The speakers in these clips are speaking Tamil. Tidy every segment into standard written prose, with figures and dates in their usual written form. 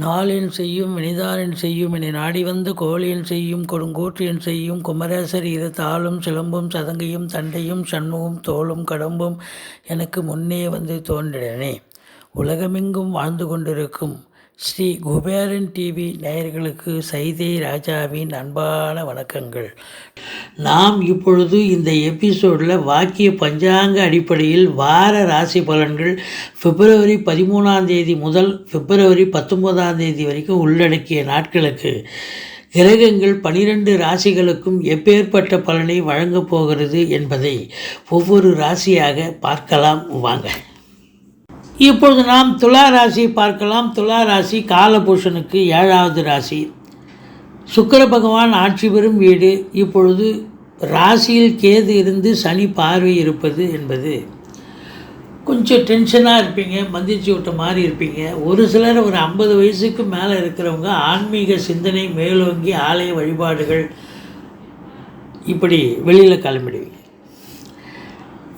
நாளின் செய்யும் வினிதானின் செய்யும் என நாடி வந்த கோழியின் செய்யும் கொடுங்கோற்றியன் செய்யும் குமரேசர் இது தாளும் சிலம்பும் சதங்கையும் தண்டையும் சண்முகம் தோளும் கடம்பும் எனக்கு முன்னே வந்து தோன்றினே. உலகமெங்கும் வாழ்ந்து கொண்டிருக்கும் ஸ்ரீ குபேரன் டிவி நேயர்களுக்கு சைதை ராஜாவின் அன்பான வணக்கங்கள். நாம் இப்பொழுது இந்த எபிசோடில் வாக்கிய பஞ்சாங்க அடிப்படையில் வார ராசி பலன்கள் பிப்ரவரி 13 முதல் பிப்ரவரி 19 வரைக்கும் உள்ளடக்கிய நாட்களுக்கு கிரகங்கள் 12 ராசிகளுக்கும் எப்பேற்பட்ட பலனை வழங்கப் போகிறது என்பதை ஒவ்வொரு ராசியாக பார்க்கலாம் வாங்க. இப்பொழுது நாம் துலா ராசியை பார்க்கலாம். துலா ராசி காலபூஷனுக்கு 7வது ராசி. சுக்கிர பகவான் ஆட்சி பெறும் வீடு. இப்பொழுது ராசியில் கேது இருந்து சனி பார்வை இருப்பது என்பது கொஞ்சம் டென்ஷனாக இருப்பீங்க, மந்திரிச்சு விட்ட மாதிரி இருப்பீங்க. ஒரு சிலர் ஒரு 50 வயசுக்கு மேலே இருக்கிறவங்க ஆன்மீக சிந்தனை மேலோங்கி ஆலய வழிபாடுகள் இப்படி வெளியில் கிளம்பிடுவீங்க.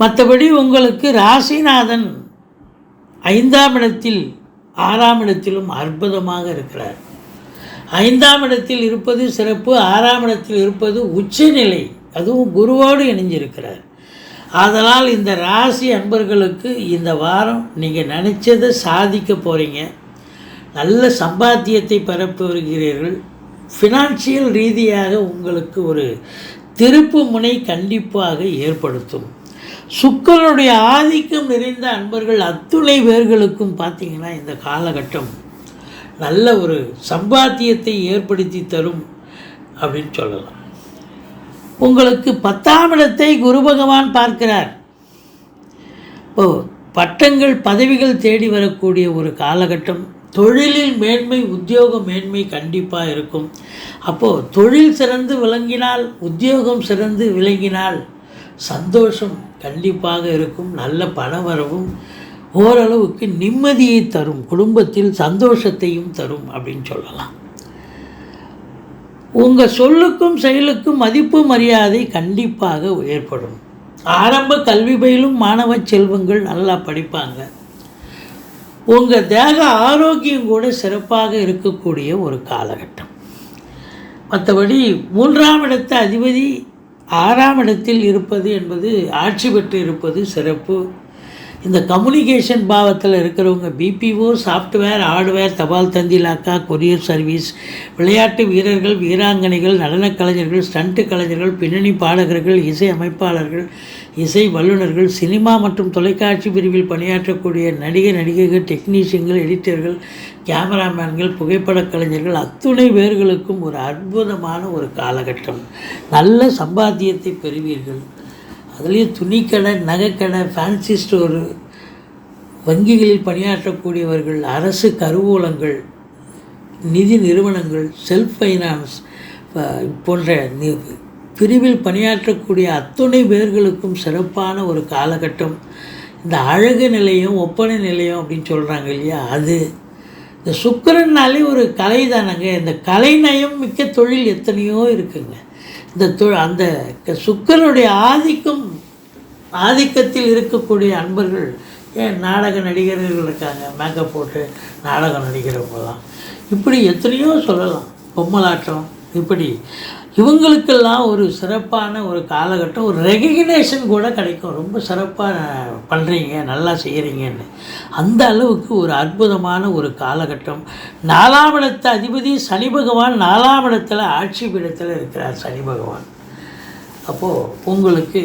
மற்றபடி உங்களுக்கு ராசிநாதன் 5ஆம் இடத்தில் 6ஆம் இடத்திலும் அற்புதமாக இருக்கிறார். 5ஆம் இடத்தில் இருப்பது சிறப்பு, 6ஆம் இடத்தில் இருப்பது உச்சநிலை, அதுவும் குருவோடு இணைஞ்சிருக்கிறார். அதனால் இந்த ராசி அன்பர்களுக்கு இந்த வாரம் நீங்கள் நினச்சதை சாதிக்க போகிறீங்க. நல்ல சம்பாத்தியத்தை பெறப்பு வருகிறீர்கள். ஃபினான்ஷியல் ரீதியாக உங்களுக்கு ஒரு திருப்பு முனை கண்டிப்பாக ஏற்படுத்தும். சுக்கிரனுடைய ஆதிக்கம் நிறைந்த அன்பர்கள் அத்துணை பேர்களுக்கும் பார்த்திங்கன்னா இந்த காலகட்டம் நல்ல ஒரு சம்பாத்தியத்தை ஏற்படுத்தி தரும் அப்படின்னு சொல்லலாம். உங்களுக்கு 10ஆம் இடத்தை குரு பகவான் பார்க்கிறார். பட்டங்கள் பதவிகள் தேடி வரக்கூடிய ஒரு காலகட்டம். தொழிலில் மேன்மை, உத்தியோக மேன்மை கண்டிப்பாக இருக்கும். அப்போது தொழில் சிறந்து விளங்கினால், உத்தியோகம் சிறந்து விளங்கினால் சந்தோஷம் கண்டிப்பாக இருக்கும். நல்ல பணவரவும் ஓரளவுக்கு நிம்மதியை தரும், குடும்பத்தில் சந்தோஷத்தையும் தரும் அப்படின்னு சொல்லலாம். உங்கள் சொல்லுக்கும் செயலுக்கும் மதிப்பு மரியாதை கண்டிப்பாக ஏற்படும். ஆரம்ப கல்வி பயிலும் மாணவ செல்வங்கள் நல்லா படிப்பாங்க. உங்கள் தேக ஆரோக்கியம் கூட சிறப்பாக இருக்கக்கூடிய ஒரு காலகட்டம். மற்றபடி 3ஆம் இடத்த அதிபதி 6ஆம் இடத்தில் இருப்பது என்பது ஆட்சி பெற்று இருப்பது சிறப்பு. இந்த கம்யூனிகேஷன் பாவத்தில் இருக்கிறவங்க பிபிஓ, சாஃப்ட்வேர், ஹார்ட்வேர், தபால் தந்தி இலாக்கா, கொரியர் சர்வீஸ், விளையாட்டு வீரர்கள், வீராங்கனைகள், நடனக் கலைஞர்கள், ஸ்டண்ட்டு கலைஞர்கள், பின்னணி பாடகர்கள், இசை அமைப்பாளர்கள், இசை வல்லுநர்கள், சினிமா மற்றும் தொலைக்காட்சி பிரிவில் பணியாற்றக்கூடிய நடிகைகள், டெக்னீஷியன்கள், எடிட்டர்கள், கேமராமேன்கள், புகைப்படக் கலைஞர்கள் அத்துணை பேர்களுக்கும் ஒரு அற்புதமான ஒரு காலகட்டம். நல்ல சம்பாத்தியத்தை பெறுவீர்கள். அதுலேயும் துணிக்கடை, நகைக்கடை, ஃபேன்சி ஸ்டோரு, வங்கிகளில் பணியாற்றக்கூடியவர்கள், அரசு கருவூலங்கள், நிதி நிறுவனங்கள், செல்ஃப் ஃபைனான்ஸ் போன்ற பிரிவில் பணியாற்றக்கூடிய அத்துணை பேர்களுக்கும் சிறப்பான ஒரு காலகட்டம். இந்த அழகு நிலையம், ஒப்பனை நிலையம் அப்படின்னு சொல்கிறாங்க இல்லையா, அது இந்த சுக்கிரனாலே ஒரு கலை தானங்க. இந்த கலைநயம் மிக்க தொழில் எத்தனையோ இருக்குங்க. இந்த அந்த சுக்கிரனுடைய ஆதிக்கத்தில் இருக்கக்கூடிய அன்பர்கள், ஏன் நாடக நடிகர்கள் இருக்காங்க, மேக்கப் போட்டு நாடகம் நடிக்கிறவங்களாம், இப்படி எத்தனையோ சொல்லலாம், பொம்மலாட்டம், இப்படி இவங்களுக்கெல்லாம் ஒரு சிறப்பான ஒரு காலகட்டம். ஒரு ரெகக்னேஷன் கூட கிடைக்கும். ரொம்ப சிறப்பாக பண்ணுறீங்க, நல்லா செய்கிறீங்கன்னு. அந்த அளவுக்கு ஒரு அற்புதமான ஒரு காலகட்டம். 4ஆம் இடத்து அதிபதி சனி பகவான் 4ஆம் இடத்துல ஆட்சி பீடத்தில் இருக்கிறார் சனி பகவான். அப்போது உங்களுக்கு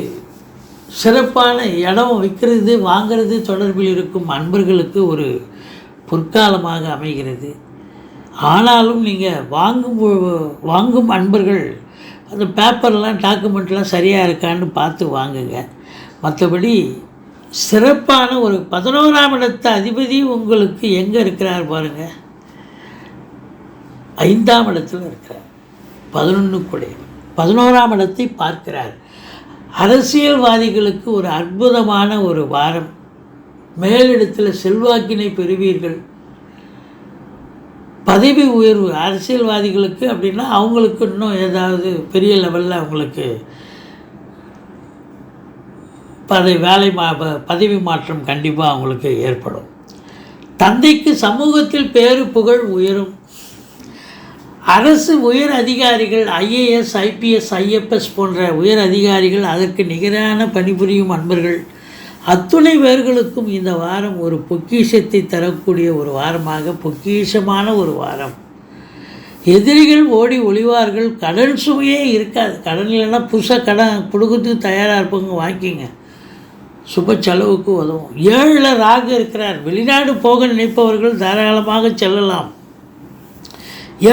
சிறப்பான இடம் விற்கிறது, வாங்கிறது தொடர்பில் இருக்கும் அன்பர்களுக்கு ஒரு பொற்காலமாக அமைகிறது. ஆனாலும் நீங்கள் வாங்கும் அன்பர்கள் அந்த பேப்பர்லாம், டாக்குமெண்ட்லாம் சரியாக இருக்கான்னு பார்த்து வாங்குங்க. மற்றபடி சிறப்பான ஒரு 11ஆம் இடத்து அதிபதி உங்களுக்கு எங்கே இருக்கிறார் பாருங்கள், 5ஆம் இடத்துல இருக்கிறார். 11 கூட 11ஆம் இடத்தை பார்க்கிறார். அரசியல்வாதிகளுக்கு ஒரு அற்புதமான ஒரு வாரம். மேலிடத்தில் செல்வாக்கினை பெறுவீர்கள். பதவி உயர்வு அரசியல்வாதிகளுக்கு அப்படின்னா அவங்களுக்கு இன்னும் ஏதாவது பெரிய லெவலில் அவங்களுக்கு பதவி மாற்றம் கண்டிப்பாக அவங்களுக்கு ஏற்படும். தந்தைக்கு சமூகத்தில் பேரு புகழ் உயரும். அரசு உயர் அதிகாரிகள், ஐஏஎஸ், ஐபிஎஸ், ஐஎஃப்எஸ் போன்ற உயர் அதிகாரிகள், அதற்கு நிகரான பணிபுரியும் அன்பர்கள் அத்துணை பேர்களுக்கும் இந்த வாரம் ஒரு பொக்கிஷத்தை தரக்கூடிய ஒரு வாரமாக, பொக்கிஷமான ஒரு வாரம். எதிரிகள் ஓடி ஒளிவார்கள். கடன் சுமையே இருக்காது. கடன் இல்லைன்னா புதுசாக கடன் கொடுக்கறதுக்கு தயாராக இருப்பவங்க வாங்கிக்கிங்க, சுப செலவுக்கு உதவும். 7ல் ராகு இருக்கிறார். வெளிநாடு போக நினைப்பவர்கள் தாராளமாக செல்லலாம்.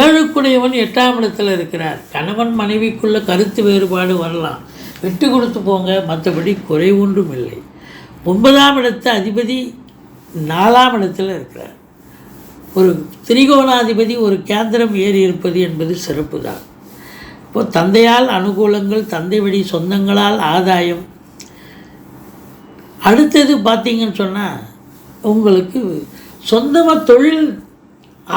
7க்குடையவன் 8ஆம் இடத்தில் இருக்கிறார். கணவன் மனைவிக்குள்ள கருத்து வேறுபாடு வரலாம், விட்டு கொடுத்து போங்க, மற்றபடி குறை ஒன்றும் இல்லை. 9ஆம் இடத்து அதிபதி 4ஆம் இடத்தில் இருக்கிறார். ஒரு திரிகோணாதிபதி ஒரு கேந்திரம் ஏறி இருப்பது என்பது சிறப்பு தான். இப்போது தந்தையால் அனுகூலங்கள், தந்தை வழி சொந்தங்களால் ஆதாயம். அடுத்தது பார்த்திங்கன்னு சொன்னால், உங்களுக்கு சொந்தமாக தொழில்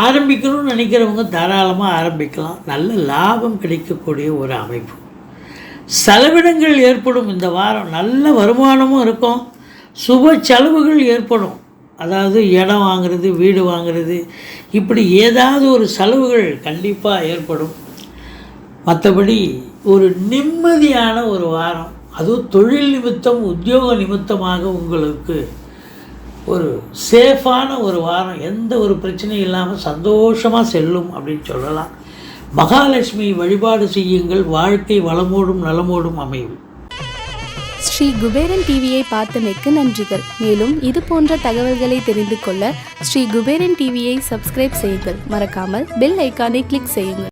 ஆரம்பிக்கணும்னு நினைக்கிறவங்க தாராளமாக ஆரம்பிக்கலாம். நல்ல லாபம் கிடைக்கக்கூடிய ஒரு அமைப்பு. செலவினங்கள் ஏற்படும் இந்த வாரம். நல்ல வருமானமும் இருக்கும், சுப செலவுகள் ஏற்படும். அதாவது இடம் வாங்கிறது, வீடு வாங்கிறது, இப்படி ஏதாவது ஒரு செலவுகள் கண்டிப்பாக ஏற்படும். மற்றபடி ஒரு நிம்மதியான ஒரு வாரம். அதுவும் தொழில் நிமித்தம், உத்தியோக நிமித்தமாக உங்களுக்கு ஒரு சேஃபான ஒரு வாரம். எந்த ஒரு பிரச்சனையும் இல்லாமல் சந்தோஷமாக செல்லும் அப்படின்னு சொல்லலாம். மகாலட்சுமி வழிபாடு செய்யுங்கள், வாழ்க்கை வளமோடும் நலமோடும் அமையும். ஸ்ரீ குபேரன் டிவியை பார்த்தமைக்கு நன்றிகள். மேலும் இது போன்ற தகவல்களை தெரிந்து கொள்ள ஸ்ரீ குபேரன் டிவியை சப்ஸ்கிரைப் செய்யுங்கள். மறக்காமல் பெல் ஐக்கானை கிளிக் செய்யுங்கள்.